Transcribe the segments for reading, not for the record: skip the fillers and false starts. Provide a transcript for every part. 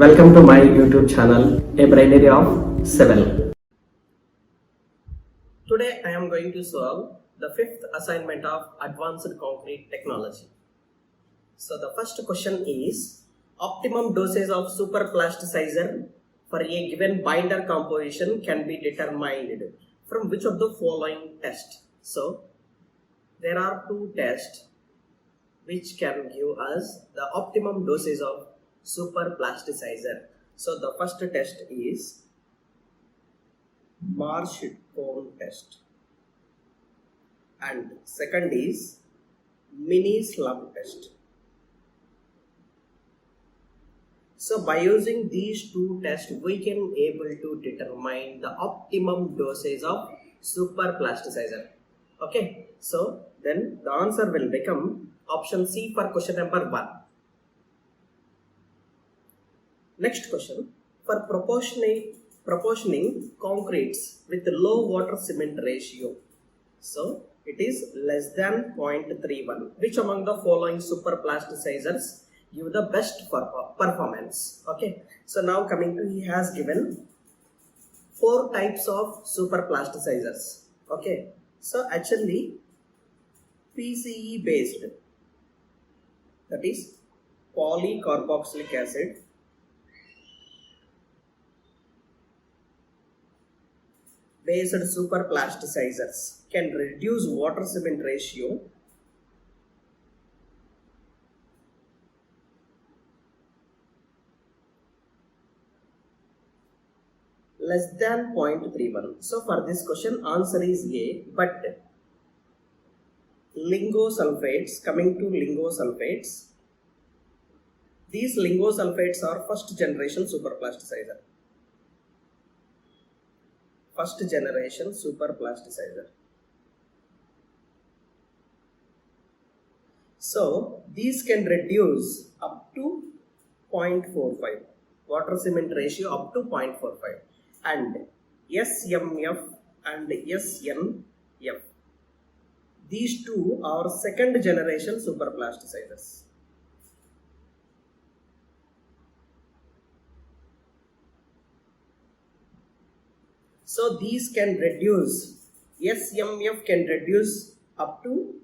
Welcome to my YouTube channel, A Binary of Civil. Today I am going to solve the fifth assignment of Advanced Concrete Technology. So the first question is, optimum dosage of Superplasticizer for a given binder composition can be determined from which of the following tests? So there are two tests which can give us the optimum dosage of Superplasticizer. So the first test is Marsh cone test and second is mini slump test. So by using these two tests we can able to determine the optimum dosage of Superplasticizer. Okay, so then the answer will become option C for question number 1. Next question, for proportioning concretes with low water cement ratio. So it is less than 0.31. Which among the following superplasticizers give the best performance? Okay, so now coming to, he has given 4 types of superplasticizers. Okay, so actually PCE based, that is polycarboxylic acid, based superplasticizers can reduce water cement ratio less than 0.31. So for this question answer is A, but lingosulfates, coming to lingosulfates, these lingosulfates are first generation superplasticizer. First generation superplasticizer. So these can reduce up to 0.45, water cement ratio up to 0.45, and SMF and SNF, these two are second generation superplasticizers. So these can reduce, SMF can reduce up to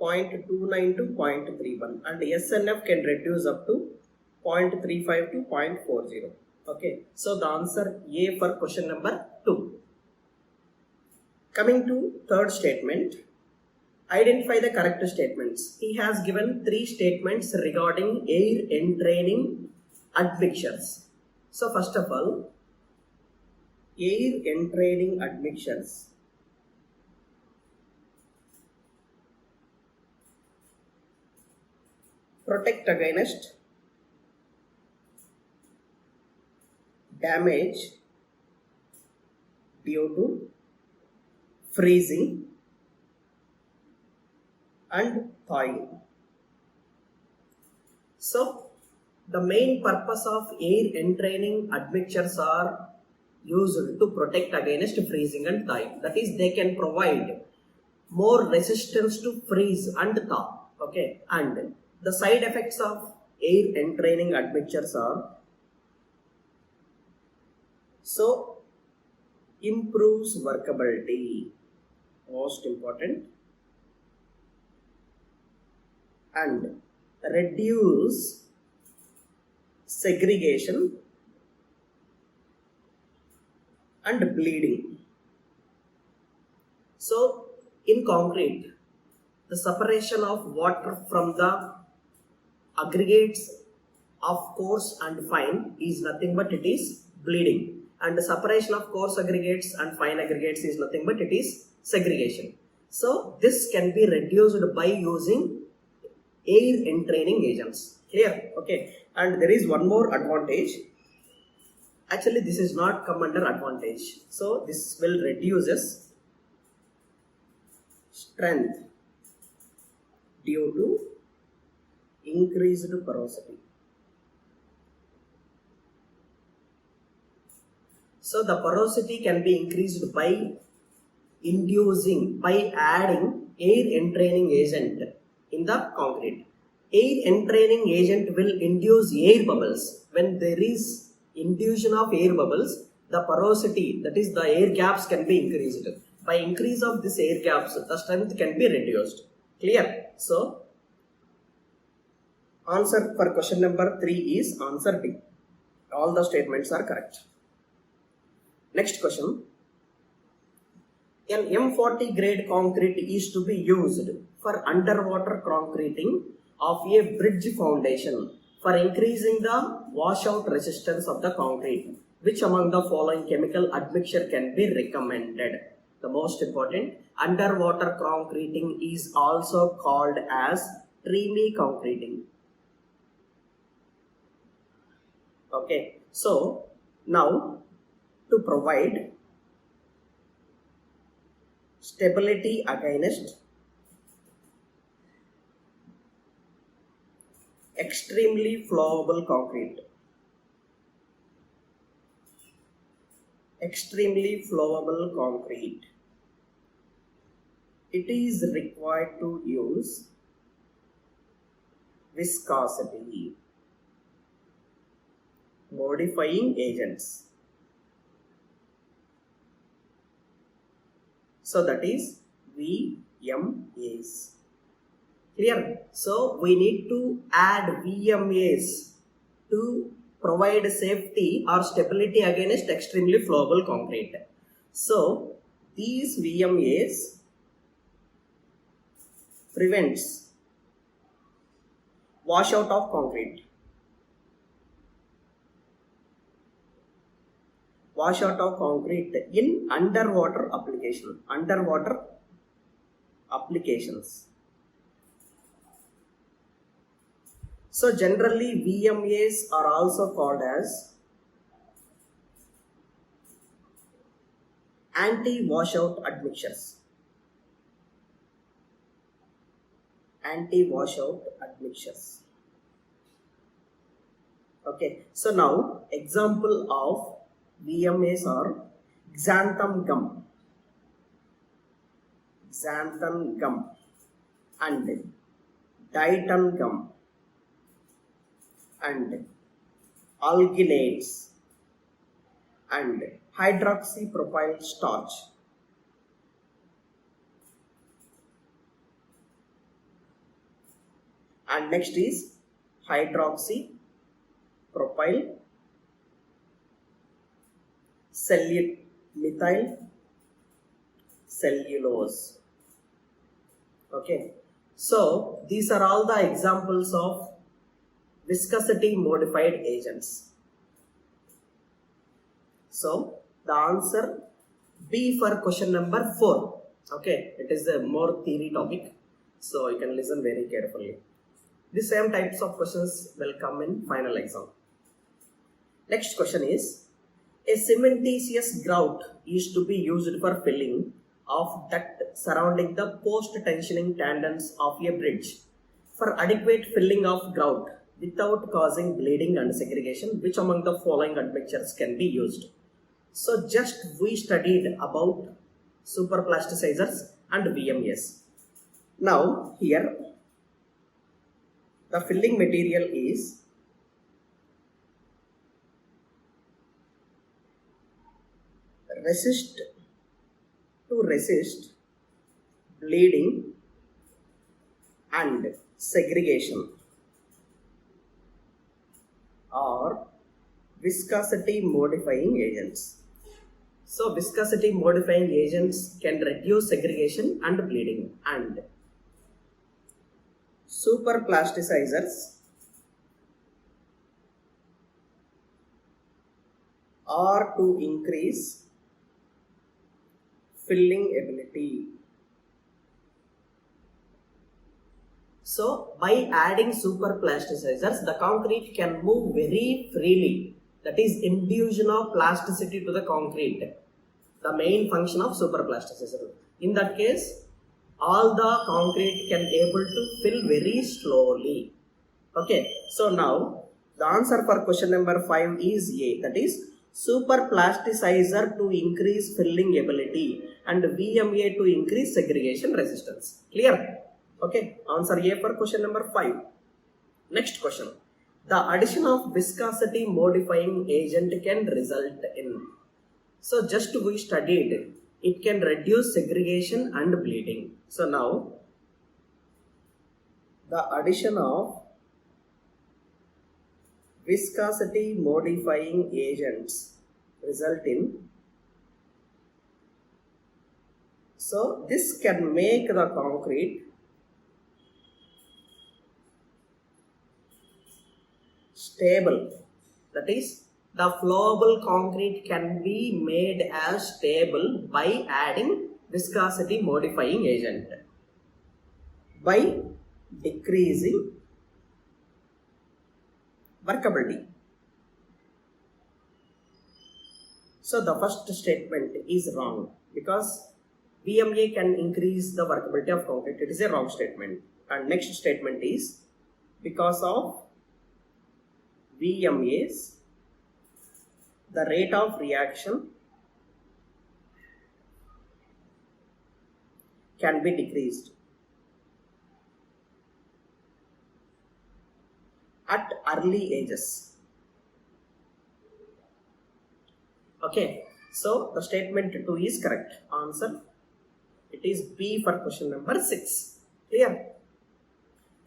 0.29 to 0.31 and SNF can reduce up to 0.35 to 0.40. Okay, so the answer A for question number 2. Coming to third statement, identify the correct statements. He has given 3 statements regarding air-entraining admixtures. So first of all, air-entraining admixtures protect against damage due to freezing and thawing. So the main purpose of air-entraining admixtures are used to protect against freezing and thawing. That is, they can provide more resistance to freeze and thaw. Okay, and the side effects of air-entraining admixtures are, so improves workability, most important, and reduce segregation and bleeding. So in concrete, the separation of water from the aggregates of coarse and fine is nothing but it is bleeding, and the separation of coarse aggregates and fine aggregates is nothing but it is segregation. So this can be reduced by using air-entraining agents. Clear? Okay, and there is one more advantage. Actually, this is not come under advantage. So this will reduces strength due to increased porosity. So the porosity can be increased by adding air-entraining agent in the concrete. Air-entraining agent will induce air bubbles. When there is induction of air bubbles, the porosity, that is the air gaps, can be increased. By increase of this air gaps, the strength can be reduced. Clear? So, answer for question number 3 is answer D. All the statements are correct. Next question. An M40 grade concrete is to be used for underwater concreting of a bridge foundation for increasing the washout resistance of the concrete. Which among the following chemical admixture can be recommended? The most important, underwater concreting is also called as dreamy concreting. Okay, so now to provide stability against extremely flowable concrete. Extremely flowable concrete. It is required to use viscosity modifying agents. So that is VMAs. Clear? So we need to add VMAs to provide safety or stability against extremely flowable concrete. So these VMAs prevents washout of concrete. Washout of concrete in underwater application. Underwater applications. So generally VMAs are also called as anti-washout admixtures. Anti-washout admixtures. Okay, so now example of VMAs are xanthan gum, and diton gum, and alginates, and hydroxypropyl starch. And next is hydroxypropyl methyl cellulose. Okay, so these are all the examples of viscosity modified agents. So the answer B for question number 4. Okay, it is a more theory topic, so you can listen very carefully. The same types of questions will come in final exam. Next question is, a cementitious grout is to be used for filling of duct surrounding the post-tensioning tendons of a bridge for adequate filling of grout without causing bleeding and segregation. Which among the following admixtures can be used? So just we studied about superplasticizers and VMAs. Now here the filling material is resist bleeding and segregation, or viscosity modifying agents. So viscosity modifying agents can reduce segregation and bleeding, and superplasticizers are to increase filling ability. So by adding superplasticizers, the concrete can move very freely. That is induction of plasticity to the concrete, the main function of superplasticizer. In that case, all the concrete can able to fill very slowly. Okay, so now the answer for question number 5 is A, that is superplasticizer to increase filling ability and VMA to increase segregation resistance. Clear? Okay, answer A for question number 5. Next question. The addition of viscosity modifying agent can result in. So just we studied, it can reduce segregation and bleeding. So now the addition of viscosity modifying agents result in. So this can make the concrete stable. That is, the flowable concrete can be made as stable by adding viscosity modifying agent, by decreasing workability. So the first statement is wrong because VMA can increase the workability of concrete. It is a wrong statement. And next statement is because of VMAs, the rate of reaction can be decreased at early ages. Okay, so the statement 2 is correct. Answer, it is B for question number 6. Clear?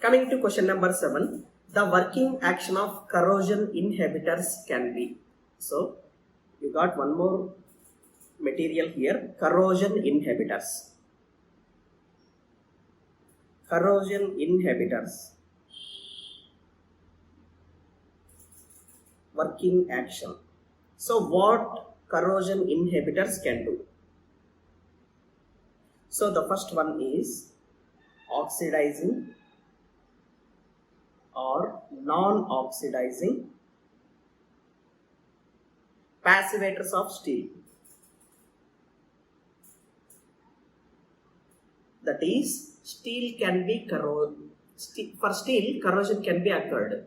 Coming to question number 7, the working action of corrosion inhibitors can be. So you got one more material here, corrosion inhibitors. Corrosion inhibitors. Working action. So what corrosion inhibitors can do? So the first one is oxidizing or non-oxidizing passivators of steel. That is, steel can be for steel, corrosion can be occurred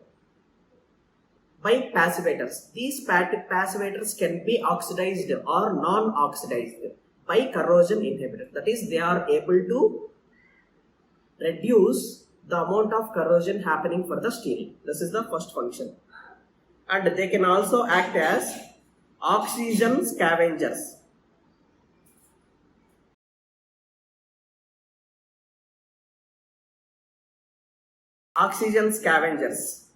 by passivators. These passivators can be oxidized or non-oxidized by corrosion inhibitors. That is, they are able to reduce the amount of corrosion happening for the steel. This is the first function. And they can also act as oxygen scavengers. Oxygen scavengers.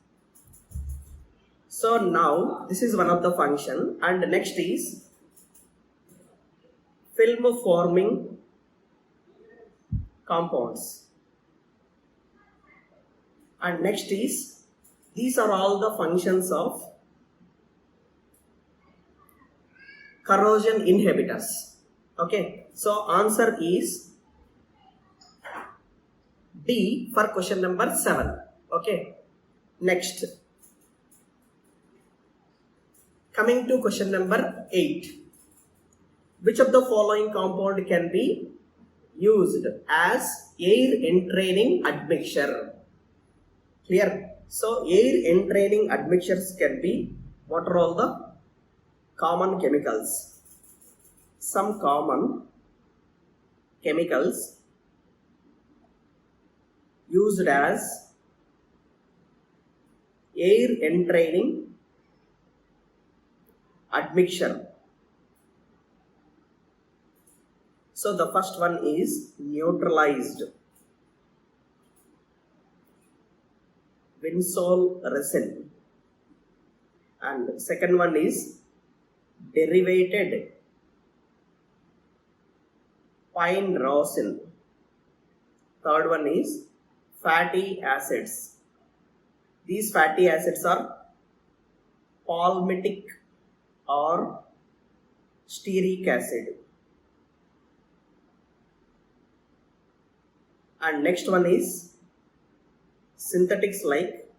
So now this is one of the function, and next is film forming compounds. And next is, these are all the functions of corrosion inhibitors. Okay, so answer is D for question number 7. Okay, next. Coming to question number 8. Which of the following compound can be used as air-entraining admixture? Clear? So air-entraining admixtures can be, what are all the common chemicals? Some common chemicals used as air-entraining admixture. So the first one is neutralized vinsol resin, and second one is derivated pine rosin. Third one is fatty acids. These fatty acids are palmitic or stearic acid. And next one is synthetics like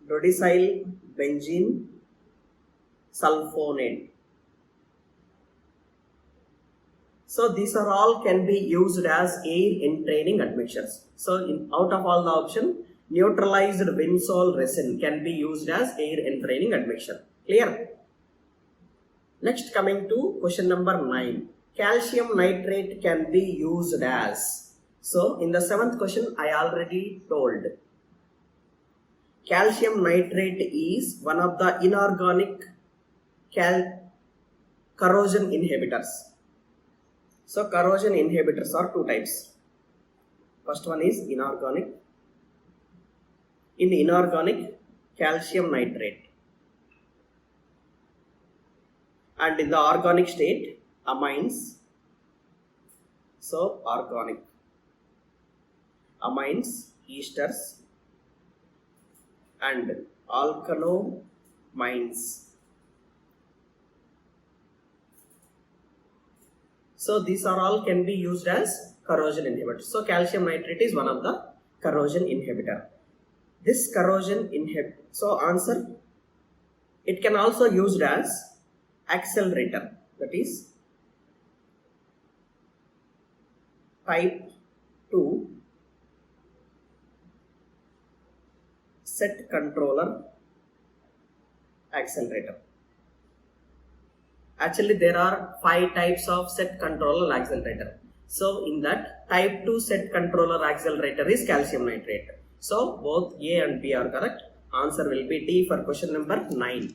dodecyl benzene sulfonate. So these are all can be used as air-entraining admixtures. So out of all the option, neutralized vinsol resin can be used as air-entraining admixture. Clear? Next, coming to question number 9. calcium nitrate can be used as? So in the 7th question I already told. Calcium nitrate is one of the inorganic corrosion inhibitors. So corrosion inhibitors are 2 types. First one is inorganic. In inorganic, calcium nitrate. And in the organic state, amines. So organic. Amines, esters, and alkanomines. So these are all can be used as corrosion inhibitors. So calcium nitrate is one of the corrosion inhibitor. This corrosion inhibitor, so answer, it can also used as accelerator, that is type 2 set controller accelerator. Actually there are 5 types of set controller accelerator. So in that, type 2 set controller accelerator is calcium nitrate. So both A and B are correct. Answer will be D for question number 9.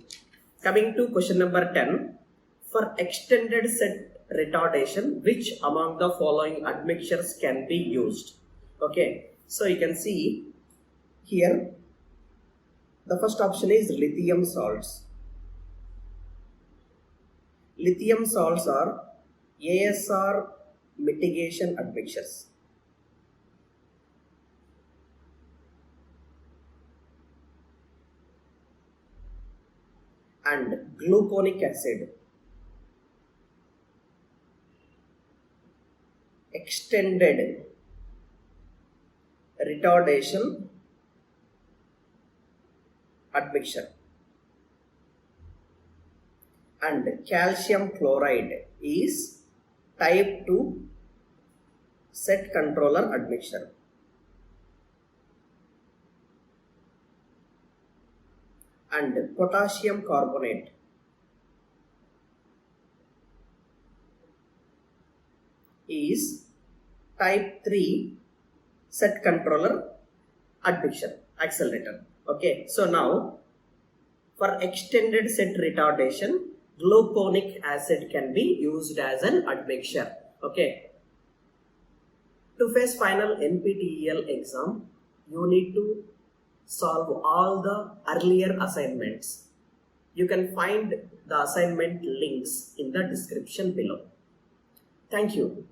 Coming to question number 10. For extended set retardation, which among the following admixtures can be used? Okay, so you can see here the first option is lithium salts. Lithium salts are ASR mitigation admixtures. And gluconic acid, extended retardation admixture, and calcium chloride is type 2 set controller admixture. And potassium carbonate is type 3 set controller admixture accelerator. Okay, so now for extended set retardation, gluconic acid can be used as an admixture. Okay, to face final NPTEL exam, you need to solve all the earlier assignments. You can find the assignment links in the description below. Thank you.